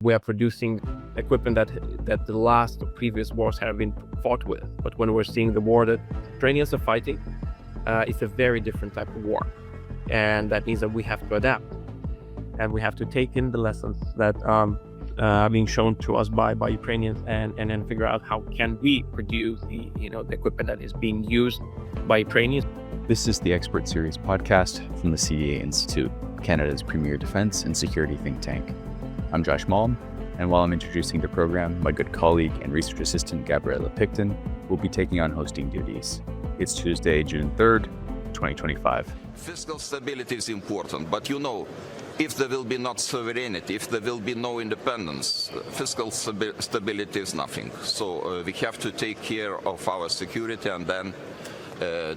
We are producing equipment that the last or previous wars have been fought with. But when we're seeing the war that Ukrainians are fighting, it's a very different type of war. And that means that we have to adapt. And we have to take in the lessons that are being shown to us by Ukrainians and then figure out how can we produce the equipment that is being used by Ukrainians. This is the Expert Series podcast from the CEA Institute, Canada's premier defense and security think tank. I'm Josh Malm, and while I'm introducing the program, my good colleague and research assistant Gabrielius Landsbergis will be taking on hosting duties. It's Tuesday, June 3rd, 2025. Fiscal stability is important, but if there will be not sovereignty, if there will be no independence, fiscal stability is nothing. So we have to take care of our security and then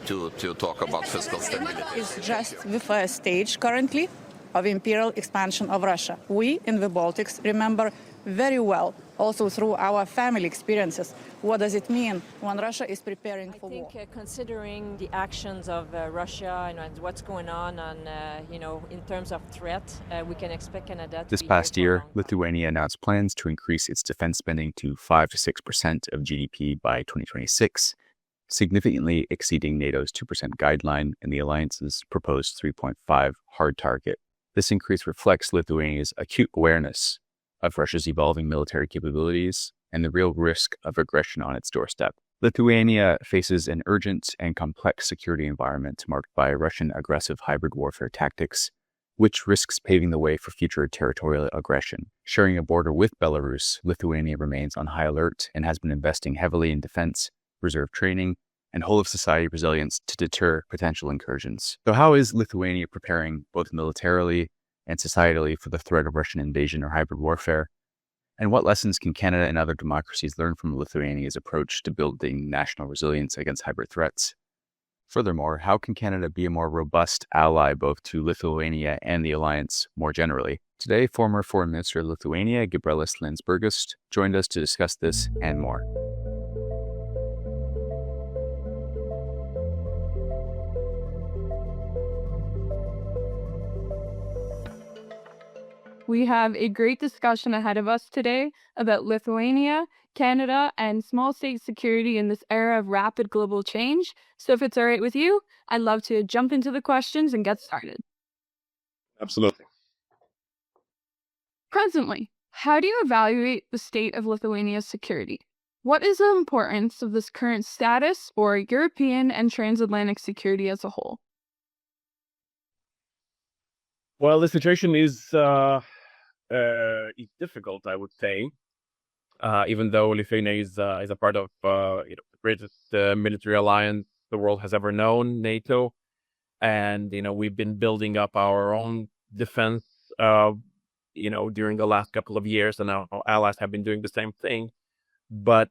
to talk about fiscal stability. It's just the first stage currently of imperial expansion of Russia. We in the Baltics remember very well, also through our family experiences, what does it mean when Russia is preparing for war. I think considering the actions of Russia and what's going on in terms of threat, we can expect Canada to This past year, Lithuania announced plans to increase its defense spending to 5 to 6% of GDP by 2026, significantly exceeding NATO's 2% guideline and the alliance's proposed 3.5 hard target. This increase reflects Lithuania's acute awareness of Russia's evolving military capabilities and the real risk of aggression on its doorstep. Lithuania faces an urgent and complex security environment marked by Russian aggressive hybrid warfare tactics, which risks paving the way for future territorial aggression. Sharing a border with Belarus, Lithuania remains on high alert and has been investing heavily in defense, reserve training, and whole-of-society resilience to deter potential incursions. So how is Lithuania preparing both militarily and societally for the threat of Russian invasion or hybrid warfare? And what lessons can Canada and other democracies learn from Lithuania's approach to building national resilience against hybrid threats? Furthermore, how can Canada be a more robust ally both to Lithuania and the alliance more generally? Today, former Foreign Minister of Lithuania, Gabrielius Landsbergis, joined us to discuss this and more. We have a great discussion ahead of us today about Lithuania, Canada, and small state security in this era of rapid global change. So if it's all right with you, I'd love to jump into the questions and get started. Absolutely. Presently, how do you evaluate the state of Lithuania's security? What is the importance of this current status for European and transatlantic security as a whole? Well, the situation is difficult, I would say, even though Lithuania is a part of the greatest military alliance the world has ever known, NATO, and we've been building up our own defense, during the last couple of years, and our allies have been doing the same thing. But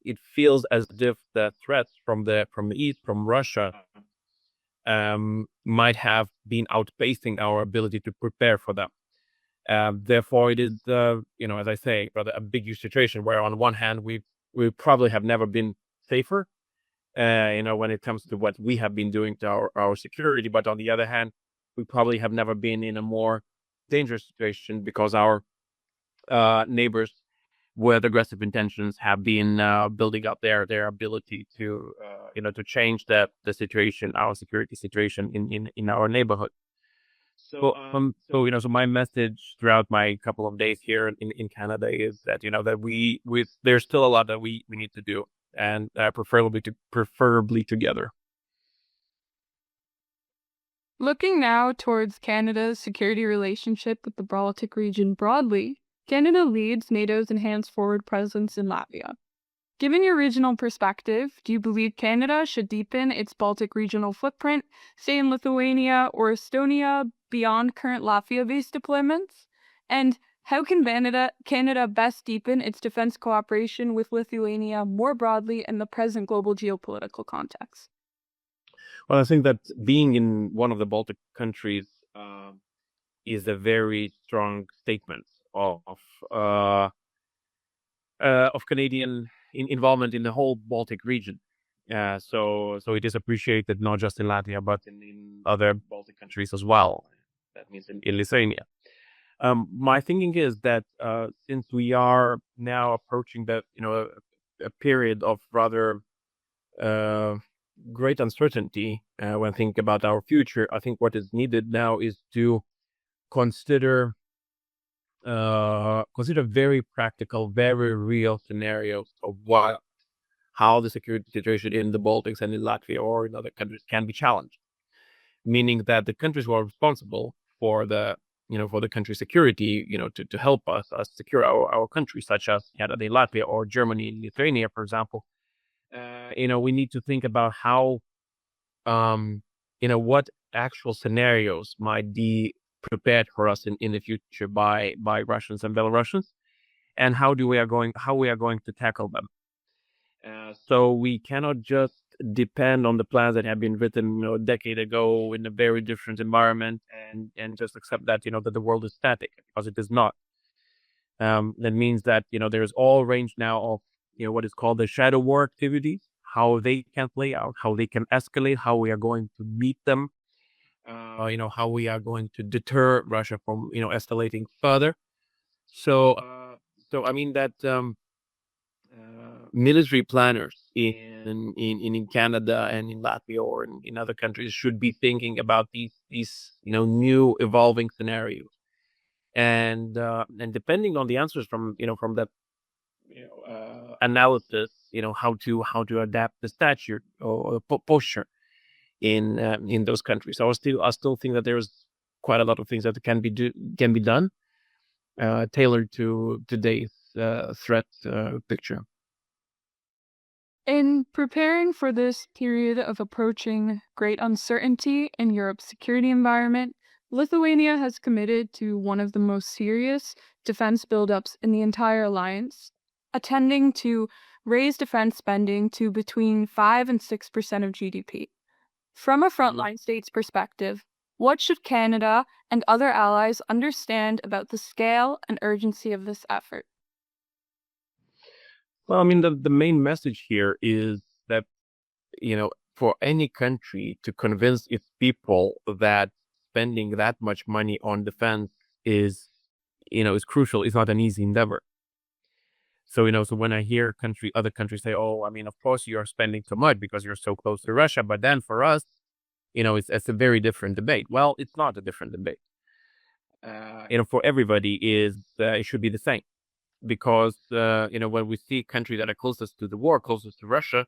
it feels as if the threats from the east, from Russia, might have been outpacing our ability to prepare for them. Therefore, it is, as I say, rather ambiguous situation where on one hand, we probably have never been safer, when it comes to what we have been doing to our security. But on the other hand, we probably have never been in a more dangerous situation because our neighbors with aggressive intentions have been building up their ability to change the situation, our security situation in our neighborhood. So my message throughout my couple of days here in Canada is that that there's still a lot that we need to do, and preferably together. Looking now towards Canada's security relationship with the Baltic region broadly, Canada leads NATO's enhanced forward presence in Latvia. Given your regional perspective, do you believe Canada should deepen its Baltic regional footprint, say in Lithuania or Estonia, beyond current Latvia-based deployments? And how can Canada best deepen its defense cooperation with Lithuania more broadly in the present global geopolitical context? Well, I think that being in one of the Baltic countries is a very strong statement of Canadian involvement in the whole Baltic region. So it is appreciated not just in Latvia, but in other Baltic countries as well. That means in Lithuania. My thinking is that since we are now approaching that, a period of rather great uncertainty when thinking about our future, I think what is needed now is to consider very practical, very real scenarios of how the security situation in the Baltics and in Latvia or in other countries can be challenged. Meaning that the countries who are responsible for the country's security, to help us secure our country, such as Canada, Latvia, or Germany, Lithuania, for example. We need to think about how, what actual scenarios might be prepared for us in the future by Russians and Belarusians, and how we are going to tackle them. So we cannot just depend on the plans that have been written, a decade ago in a very different environment, and just accept that that the world is static, because it is not. That means that there is all range now of what is called the shadow war activities, how they can play out, how they can escalate, how we are going to meet them, how we are going to deter Russia from escalating further. So I mean that military planners in Canada and in Latvia or in other countries should be thinking about these new evolving scenarios, and depending on the answers from that analysis, how to adapt the stature or posture in those countries. So I still think that there's quite a lot of things that can be done, tailored to today's threat picture. In preparing for this period of approaching great uncertainty in Europe's security environment, Lithuania has committed to one of the most serious defense buildups in the entire alliance, attending to raise defense spending to between 5 and 6% of GDP. From a frontline state's perspective, what should Canada and other allies understand about the scale and urgency of this effort? Well, I mean, the main message here is that, for any country to convince its people that spending that much money on defense is crucial, it's not an easy endeavor. So, so when I hear other countries say, oh, I mean, of course you are spending so much because you're so close to Russia, but then for us, it's a very different debate. Well, it's not a different debate. For everybody it should be the same. Because, when we see countries that are closest to the war, closest to Russia,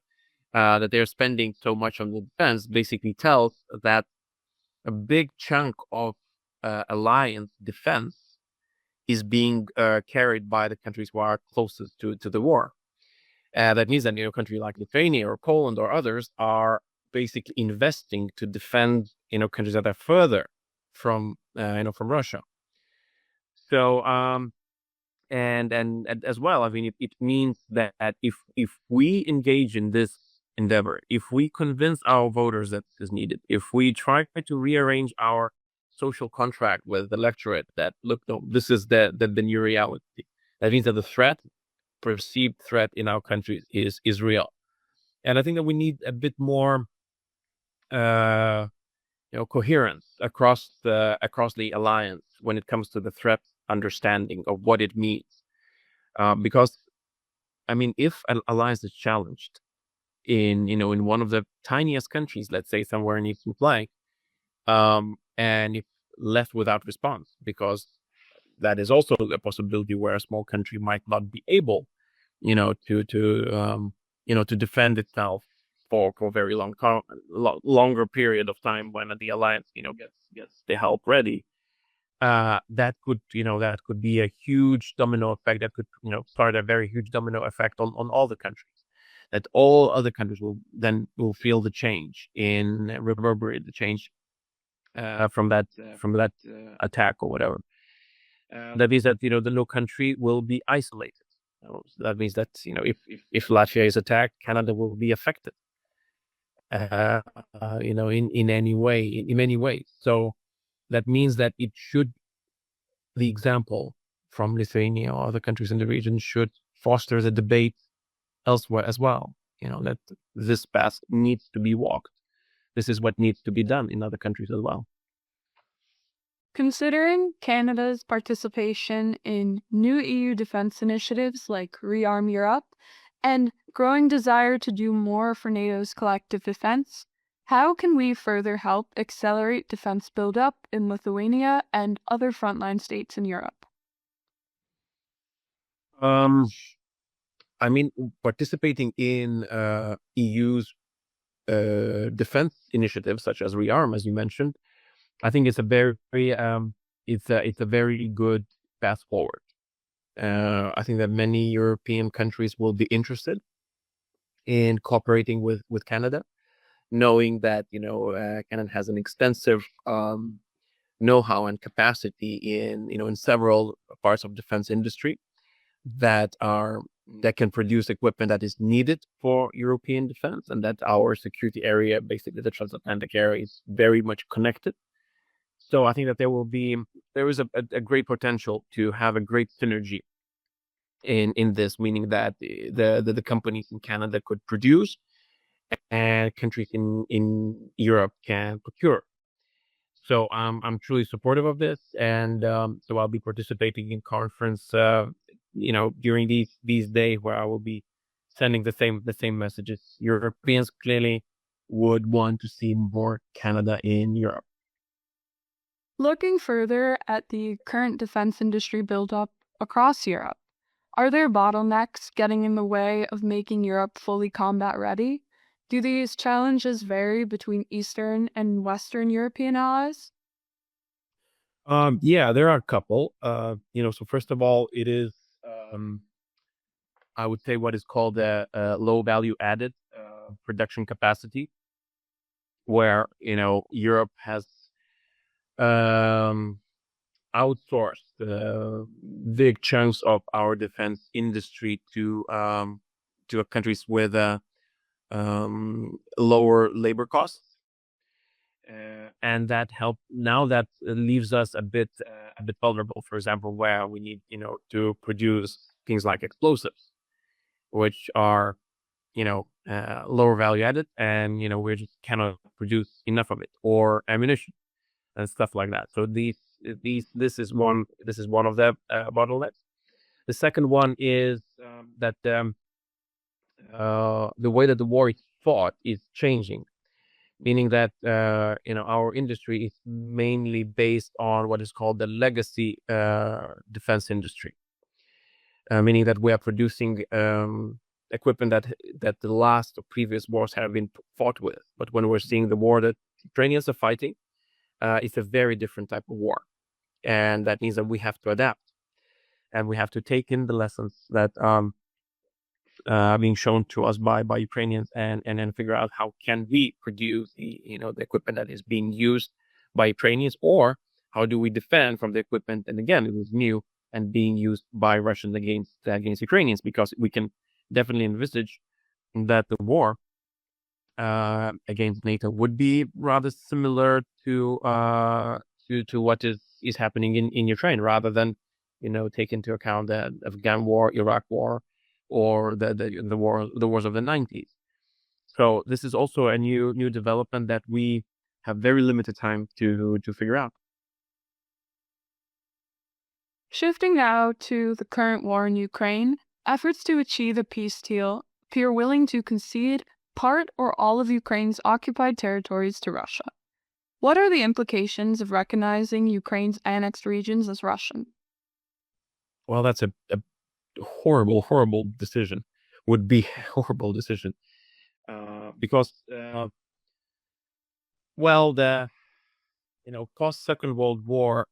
that they're spending so much on the defense, basically tells that a big chunk of alliance defense is being carried by the countries who are closest to the war. That means that, a country like Lithuania or Poland or others are basically investing to defend, countries that are further from Russia. So, and as well, I mean, it means that if we engage in this endeavor, if we convince our voters that is needed, if we try to rearrange our social contract with the electorate that, look, no, this is the new reality, that means that the perceived threat in our country is real. And I think that we need a bit more coherence across the alliance when it comes to the threat understanding of what it means, because I mean, if an alliance is challenged in one of the tiniest countries, let's say somewhere in eastern flank, and if left without response, because that is also a possibility where a small country might not be able to defend itself for a very longer period of time when the alliance gets the help ready. That could be a huge domino effect that could start a very huge domino effect on all the countries, that all other countries will feel the change, reverberate the change from that attack or whatever. That means that the no country will be isolated. That means that if Latvia is attacked, Canada will be affected in any way, in many ways. So that means that the example from Lithuania or other countries in the region should foster the debate elsewhere as well. That this path needs to be walked. This is what needs to be done in other countries as well. Considering Canada's participation in new EU defense initiatives like Rearm Europe and growing desire to do more for NATO's collective defense, how can we further help accelerate defense buildup in Lithuania and other frontline states in Europe? I mean, participating in EU's defense initiatives such as Rearm, as you mentioned, I think it's a it's a very good path forward. I think that many European countries will be interested in cooperating with Canada, knowing that Canada has an extensive know-how and capacity in several parts of defense industry that can produce equipment that is needed for European defense, and that our security area, basically the transatlantic area, is very much connected. So I think that there is a great potential to have a great synergy in this, meaning that the companies in Canada could produce and countries in Europe can procure. So I'm truly supportive of this, and so I'll be participating in conference, during these days where I will be sending the same messages. Europeans clearly would want to see more Canada in Europe. Looking further at the current defense industry buildup across Europe, are there bottlenecks getting in the way of making Europe fully combat ready? Do these challenges vary between Eastern and Western European allies? Yeah, there are a couple. So first of all, it is I would say what is called a low value added production capacity, where Europe has outsourced big chunks of our defense industry to countries with lower labor costs, and that leaves us a bit vulnerable. For example, where we need to produce things like explosives, which are lower value added, and we just cannot produce enough of it, or ammunition and stuff like that. So this is one of the bottlenecks. The second one is that the way that the war is fought is changing, meaning that our industry is mainly based on what is called the legacy defense industry, meaning that we are producing equipment that the last or previous wars have been fought with. But when we're seeing the war that Ukrainians are fighting, it's a very different type of war, and that means that we have to adapt, and we have to take in the lessons that are being shown to us by Ukrainians, and then figure out how can we produce the equipment that is being used by Ukrainians, or how do we defend from the equipment, and again it was new and being used by Russians against Ukrainians, because we can definitely envisage that the war against NATO would be rather similar to what is happening in Ukraine, rather than take into account the Afghan war, Iraq war, or the wars of the 90s. So this is also a new development that we have very limited time to figure out. Shifting now to the current war in Ukraine, efforts to achieve a peace deal appear willing to concede part or all of Ukraine's occupied territories to Russia. What are the implications of recognizing Ukraine's annexed regions as Russian? Well, that's a horrible decision. Would be a horrible decision, because the post Second World War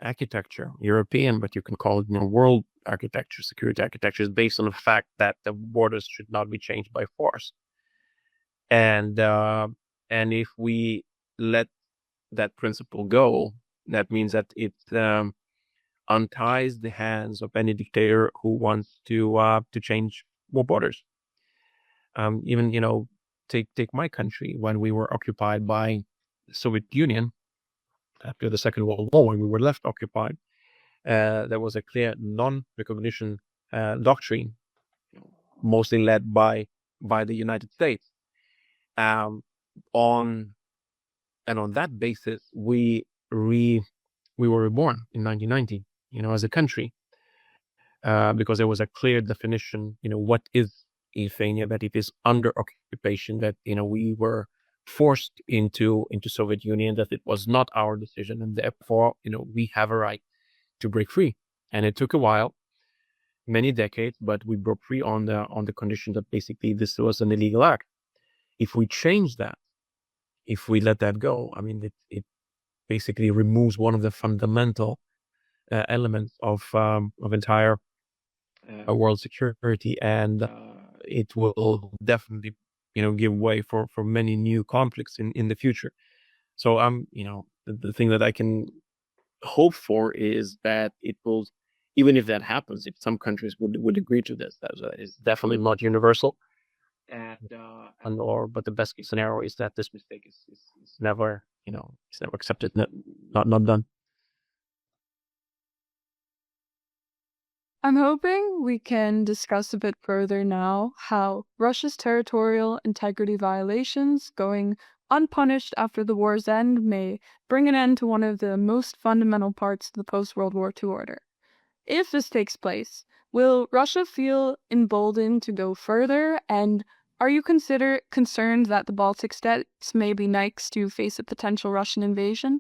architecture, European, but you can call it world architecture, security architecture, is based on the fact that the borders should not be changed by force, and if we let that principle go, that means that it unties the hands of any dictator who wants to change more borders. Even take my country. When we were occupied by the Soviet Union after the Second World War, when we were left occupied, there was a clear non-recognition doctrine, mostly led by the United States. On that basis, we we were reborn in 1990, as a country, because there was a clear definition, what is Lithuania, that it is under occupation, that, we were forced into Soviet Union, that it was not our decision, and therefore, we have a right to break free. And it took a while, many decades, but we broke free on the condition that basically this was an illegal act. If we change that, if we let that go, I mean, it basically removes one of the fundamental elements of entire world security, and it will definitely, give way for many new conflicts in the future. So the thing that I can hope for is that it will, even if that happens, if some countries would agree to this, that is definitely not universal. But the best case scenario is that this mistake is never, it's never accepted, not done. I'm hoping we can discuss a bit further now how Russia's territorial integrity violations going unpunished after the war's end may bring an end to one of the most fundamental parts of the post-World War II order. If this takes place, will Russia feel emboldened to go further, and are you concerned that the Baltic states may be next to face a potential Russian invasion?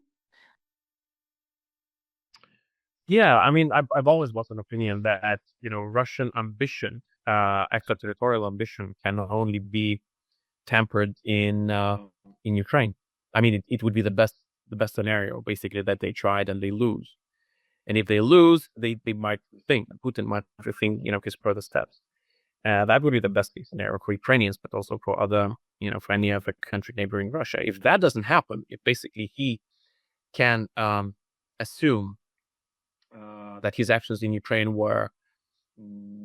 Yeah, I mean, I've always was an opinion that, Russian ambition, extraterritorial ambition, can only be tempered in Ukraine. I mean, it would be the best scenario, basically, that they tried and they lose. And if they lose, they might think, Putin might rethink, his further steps. That would be the best case scenario for Ukrainians, but also for other, for any other country neighboring Russia. If that doesn't happen, if basically he can assume that his actions in Ukraine were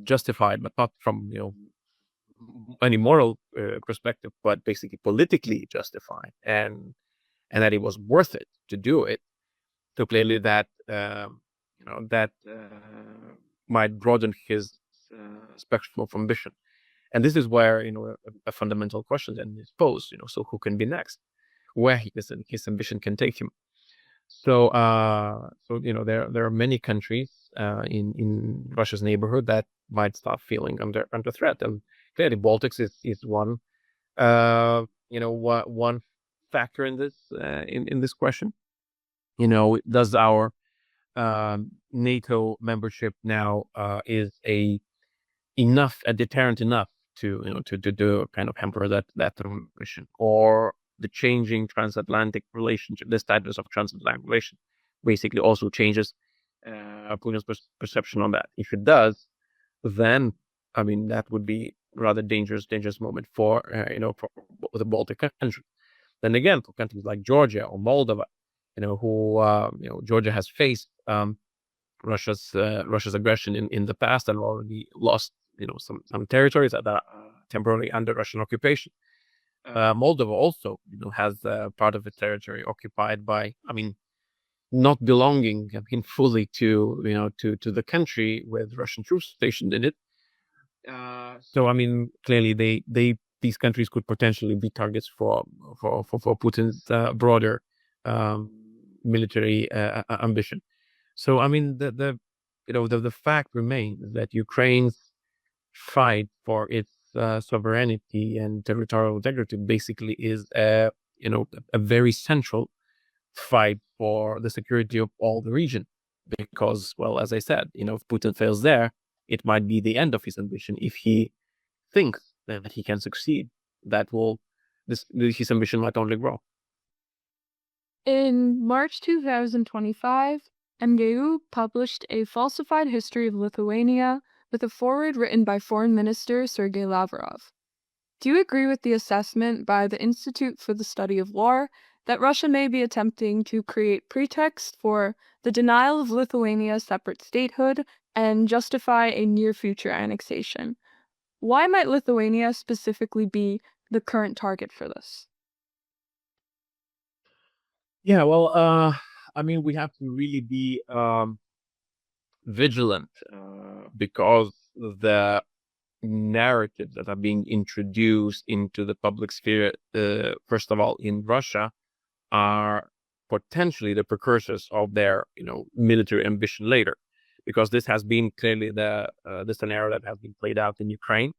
justified, but not from, any moral perspective, but basically politically justified, and that it was worth it to do it, so clearly that might broaden his spectrum of ambition. And this is where, a fundamental question then is posed, so who can be next, where his ambition can take him. So there are many countries in Russia's neighborhood that might start feeling under threat, and clearly Baltics is one one factor in this in this question. Does our NATO membership now is a deterrent enough to do kind of hamper that mission, or the changing transatlantic relationship, the status of transatlantic relation, basically also changes Putin's perception on that. If it does, then I mean that would be rather dangerous moment for for the Baltic countries. Then again, for countries like Georgia or Moldova, who Georgia has faced Russia's aggression in the past and already lost some territories that are temporarily under Russian occupation. Moldova also has part of its territory occupied by, not belonging fully to the country with Russian troops stationed in it. So clearly these countries could potentially be targets for Putin's broader military ambition. So the fact remains that Ukraine's fight for its sovereignty and territorial integrity basically is a very central fight for the security of all the region, because, well, as I said, if Putin fails there, it might be the end of his ambition. If he thinks that he can succeed, his ambition might only grow. In March 2025, MGU published a falsified history of Lithuania with a foreword written by Foreign Minister Sergei Lavrov. Do you agree with the assessment by the Institute for the Study of War that Russia may be attempting to create pretext for the denial of Lithuania's separate statehood and justify a near-future annexation? Why might Lithuania specifically be the current target for this? Yeah, well, we have to really be vigilant because the narratives that are being introduced into the public sphere, first of all, in Russia, are potentially the precursors of their, military ambition later, because this has been clearly the scenario that has been played out in Ukraine.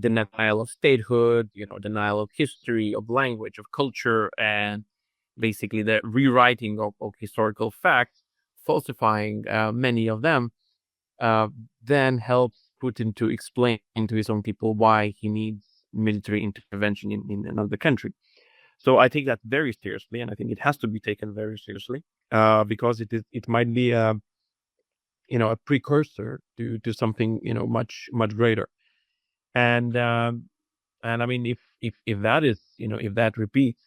Denial of statehood, denial of history, of language, of culture, and basically the rewriting of historical facts, falsifying many of them, then helps Putin to explain to his own people why he needs military intervention in another country. So I take that very seriously, and I think it has to be taken very seriously, because it might be a precursor to something much greater. And I mean, if that is, if that repeats,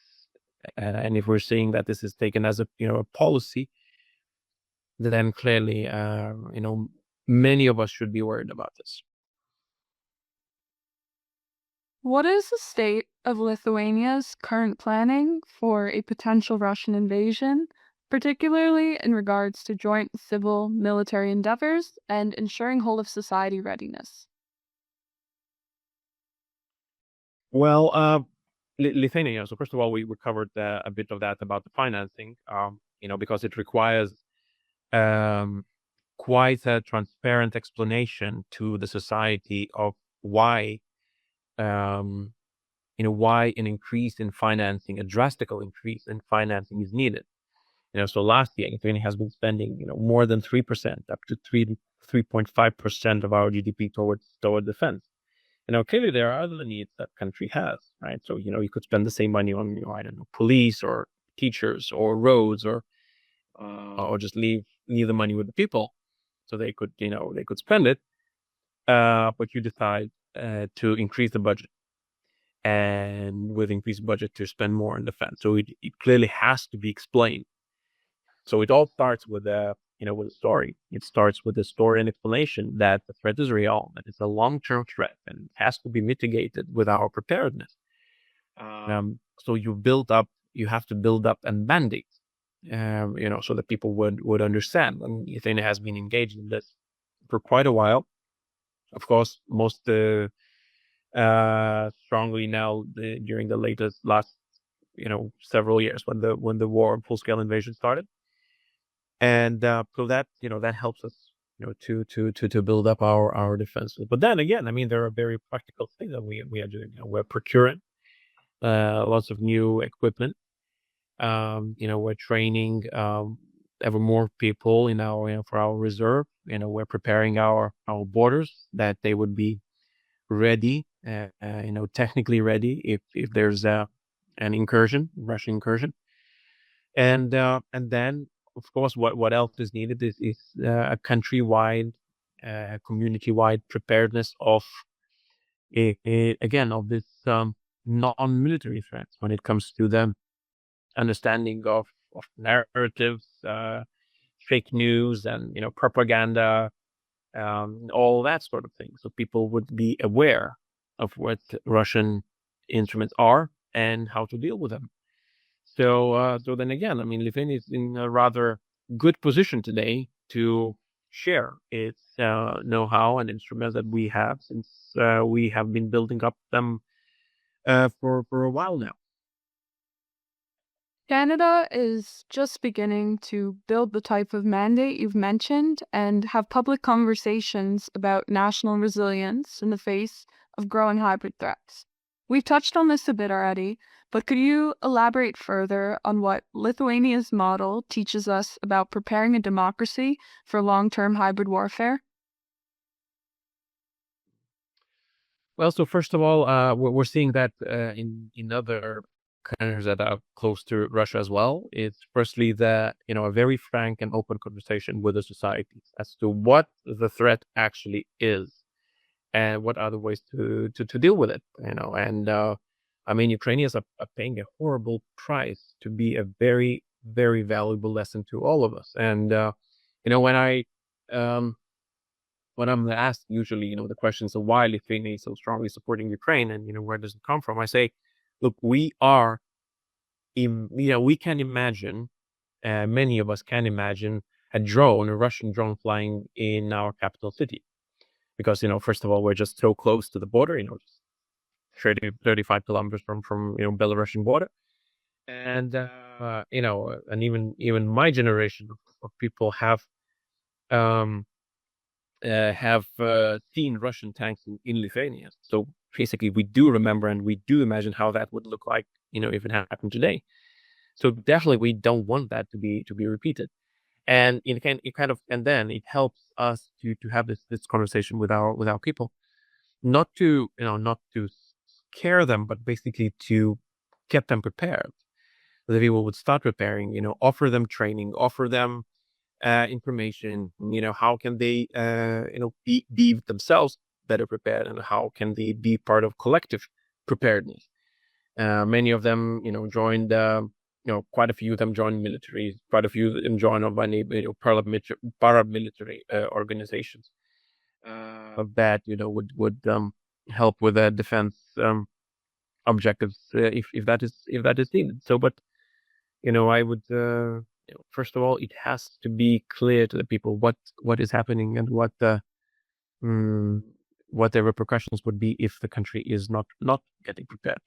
and if we're seeing that this is taken as a a policy, then clearly many of us should be worried about this. What is the state of Lithuania's current planning for a potential Russian invasion, particularly in regards to joint civil military endeavors and ensuring whole of society readiness? Well, Lithuania. So first of all, we covered a bit of that about the financing, because it requires quite a transparent explanation to the society of why, why an increase in financing, a drastic increase in financing is needed. So last year, Lithuania has been spending, more than 3%, up to 3.5% of our GDP toward defense. Clearly there are other needs that country has, right? So, you could spend the same money on, I don't know, police or teachers or roads or just leave the money with the people so they could, they could spend it. But you decide to increase the budget, and with increased budget to spend more on defense. So it clearly has to be explained. So it all starts with with a story. It starts with a story and explanation that the threat is real, that it's a long-term threat, and has to be mitigated with our preparedness. So you have to build up a mandate, so that people would understand. And Lithuania has been engaged in this for quite a while. Of course, most strongly now during the last several years when the war, full-scale invasion started. And so that that helps us to build up our defenses. But then again, I mean, there are very practical things that we are doing. We're procuring lots of new equipment. We're training ever more people in our for our reserve. We're preparing our borders that they would be ready, technically ready if there's an incursion, Russian incursion. And then, of course, what else is needed is a countrywide, community-wide preparedness of, again, of this non-military threats when it comes to the understanding of narratives, fake news, and propaganda, all that sort of thing. So people would be aware of what Russian instruments are and how to deal with them. So then again, I mean, Lithuania is in a rather good position today to share its know-how and instruments that we have, since we have been building up them for a while now. Canada is just beginning to build the type of mandate you've mentioned and have public conversations about national resilience in the face of growing hybrid threats. We've touched on this a bit already, but could you elaborate further on what Lithuania's model teaches us about preparing a democracy for long-term hybrid warfare? Well, so first of all, we're seeing that in other countries that are close to Russia as well. It's firstly a very frank and open conversation with the societies as to what the threat actually is and what are the ways to deal with it. And I mean, Ukrainians are paying a horrible price to be a very, very valuable lesson to all of us. And when I'm asked usually, the questions of why Lithuania is so strongly supporting Ukraine and where does it come from, I say, look, we can imagine, many of us can imagine a Russian drone flying in our capital city, because first of all, we're just so close to the border, 35 kilometers from Belarusian border. And and even my generation of people um, have seen Russian tanks in Lithuania. So basically, we do remember and we do imagine how that would look like, if it happened today. So definitely, we don't want that to be repeated. And then it helps us to have this conversation with our people, not to scare them, but basically to get them prepared. The people would start preparing, offer them training, offer them information, how can they, be themselves better prepared, and how can they be part of collective preparedness. Many of them, joined, quite a few of them joined military, quite a few of them joined paramilitary organizations that, would help with the defense objectives, if that is needed. So, but I would, first of all, it has to be clear to the people what is happening and what the repercussions would be if the country is not getting prepared.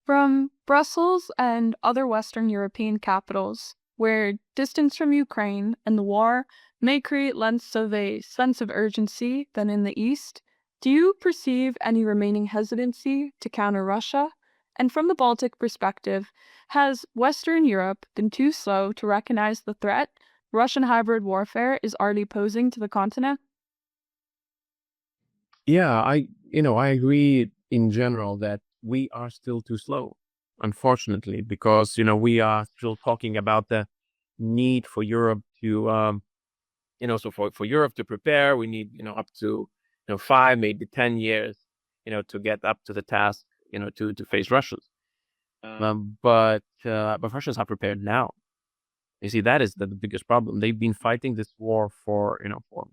From Brussels and other Western European capitals, where distance from Ukraine and the war may create less of a sense of urgency than in the East, do you perceive any remaining hesitancy to counter Russia? And from the Baltic perspective, has Western Europe been too slow to recognize the threat Russian hybrid warfare is already posing to the continent? Yeah, I agree in general that we are still too slow, unfortunately, because we are still talking about the need for Europe to so for Europe to prepare, we need up to 5, maybe 10 years to get up to the task to face Russians. But Russians are prepared now. You see, that is the biggest problem. They've been fighting this war for for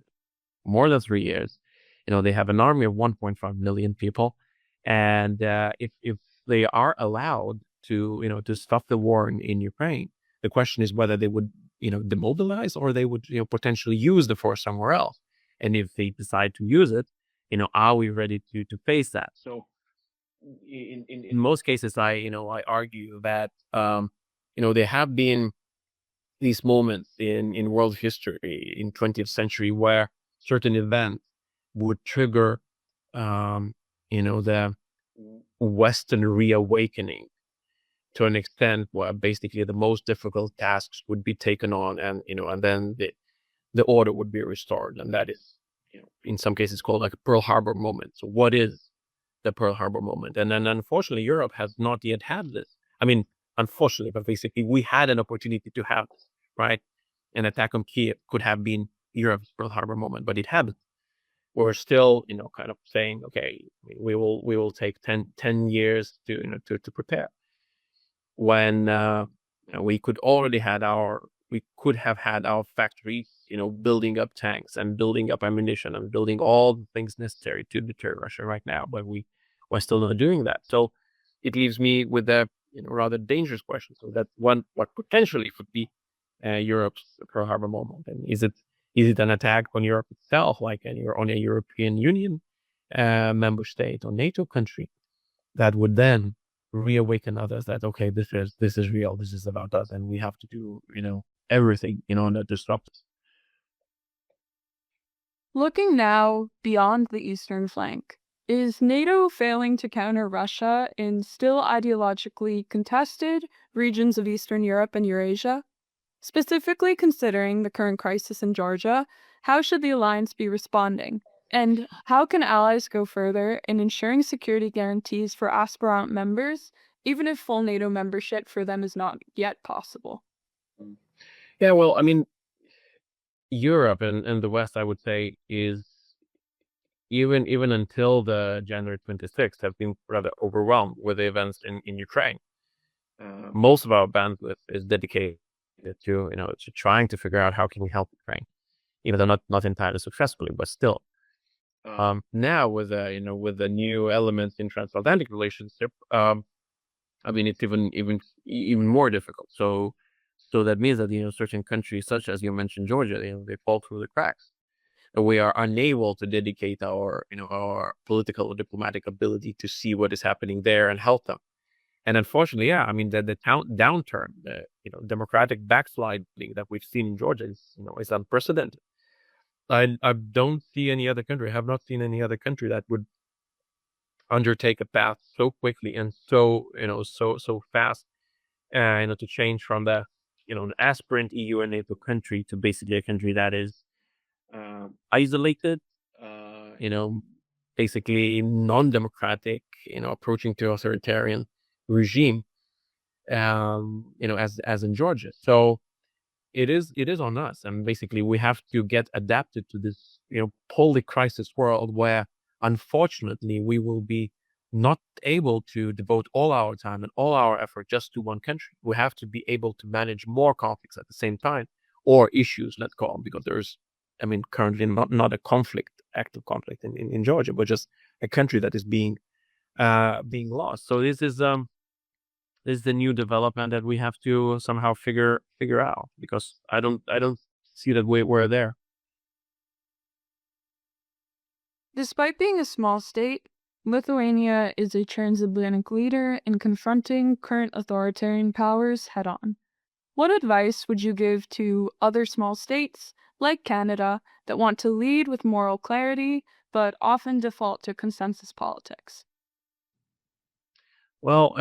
more than 3 years. They have an army of 1.5 million people, and if they are allowed to to stop the war in Ukraine, the question is whether they would demobilize, or they would potentially use the force somewhere else. And if they decide to use it, are we ready to face that? So in most cases, I argue that there have been these moments in world history in 20th century where certain events would trigger the Western reawakening to an extent where basically the most difficult tasks would be taken on, and and then the order would be restored. And that is in some cases called like a Pearl Harbor moment. So what is the Pearl Harbor moment? And then unfortunately Europe has not yet had this. I mean, unfortunately, but basically we had an opportunity to have this, right? An attack on Kiev could have been Europe's Pearl Harbor moment, but it hadn't. We're still kind of saying, okay, we will take 10 years to prepare, when we could have had our factories building up tanks and building up ammunition and building all the things necessary to deter Russia right now, but we're still not doing that. So it leaves me with a rather dangerous question. So that what potentially could be Europe's Pearl Harbor moment, and is it an attack on Europe itself, like on a European Union member state or NATO country, that would then reawaken others that, okay, this is real, this is about us, and we have to do everything in order to stop this. Looking now beyond the eastern flank, is NATO failing to counter Russia in still ideologically contested regions of Eastern Europe and Eurasia? Specifically considering the current crisis in Georgia, how should the alliance be responding? And how can allies go further in ensuring security guarantees for aspirant members, even if full NATO membership for them is not yet possible? Yeah, well, I mean, Europe and the West, I would say, is even until the January 26th, have been rather overwhelmed with the events in Ukraine. Most of our bandwidth is dedicated to to trying to figure out how can we help Ukraine, even though not entirely successfully, but still. Now with the new elements in transatlantic relationship, I mean, it's even more difficult. So that means that certain countries, such as you mentioned Georgia, they fall through the cracks. We are unable to dedicate our our political or diplomatic ability to see what is happening there and help them. And unfortunately, yeah, I mean, the downturn, the democratic backsliding that we've seen in Georgia is unprecedented. I don't see any other country. I have not seen any other country that would undertake a path so quickly and so fast, to change from the an aspirant EU and NATO country to basically a country that is isolated, basically non-democratic, approaching to authoritarian regime, as in Georgia. So it is on us, and basically we have to get adapted to this, poly-crisis world where, unfortunately, we will be not able to devote all our time and all our effort just to one country. We have to be able to manage more conflicts at the same time, or issues, let's call them, because there's, currently not a active conflict in Georgia, but just a country that is being lost. So this is the new development that we have to somehow figure out, because I don't see that we're there. Despite being a small state, Lithuania is a transatlantic leader in confronting current authoritarian powers head-on. What advice would you give to other small states, like Canada, that want to lead with moral clarity, but often default to consensus politics? Well,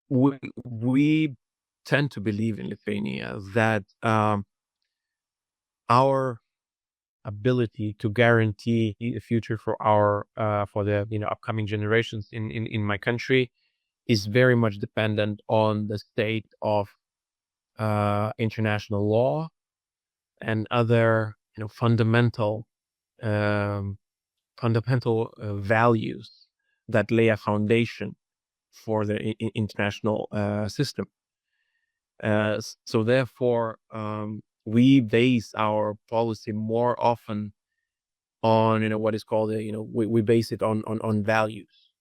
we tend to believe in Lithuania that our ability to guarantee a future for the upcoming generations in my country is very much dependent on the state of international law and other fundamental values that lay a foundation for the international system. So therefore, we base our policy more often on what is called we base it on values,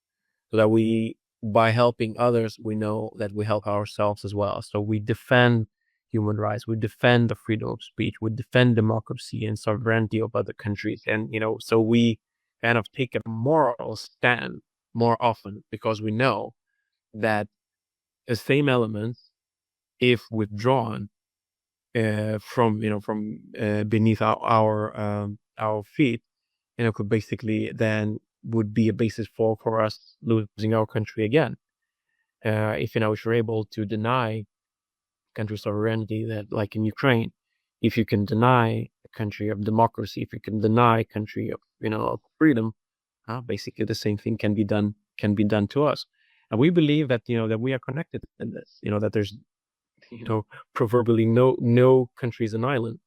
so that we, by helping others, we know that we help ourselves as well. So we defend human rights, we defend the freedom of speech, we defend democracy and sovereignty of other countries, and so we kind of take a moral stand more often, because we know that the same elements, if withdrawn from beneath our feet, could basically then would be a basis for us losing our country again. If you're able to deny country sovereignty, that like in Ukraine, if you can deny a country of democracy, if you can deny a country of of freedom, basically the same thing can be done to us. And we believe that that we are connected in this. That there's proverbially no country is an island,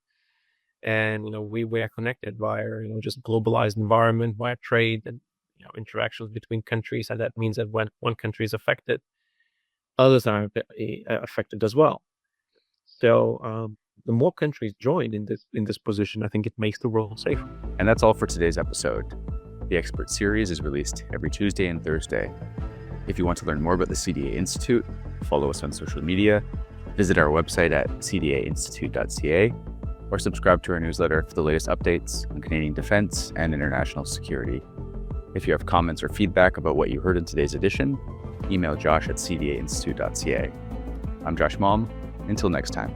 and we are connected via just globalized environment, via trade and interactions between countries, and that means that when one country is affected, others are affected as well. So the more countries join in this position, I think it makes the world safer. And that's all for today's episode. The Expert Series is released every Tuesday and Thursday. If you want to learn more about the CDA Institute, follow us on social media, visit our website at cdainstitute.ca, or subscribe to our newsletter for the latest updates on Canadian defense and international security. If you have comments or feedback about what you heard in today's edition, email Josh at cdainstitute.ca. I'm Josh Malm. Until next time.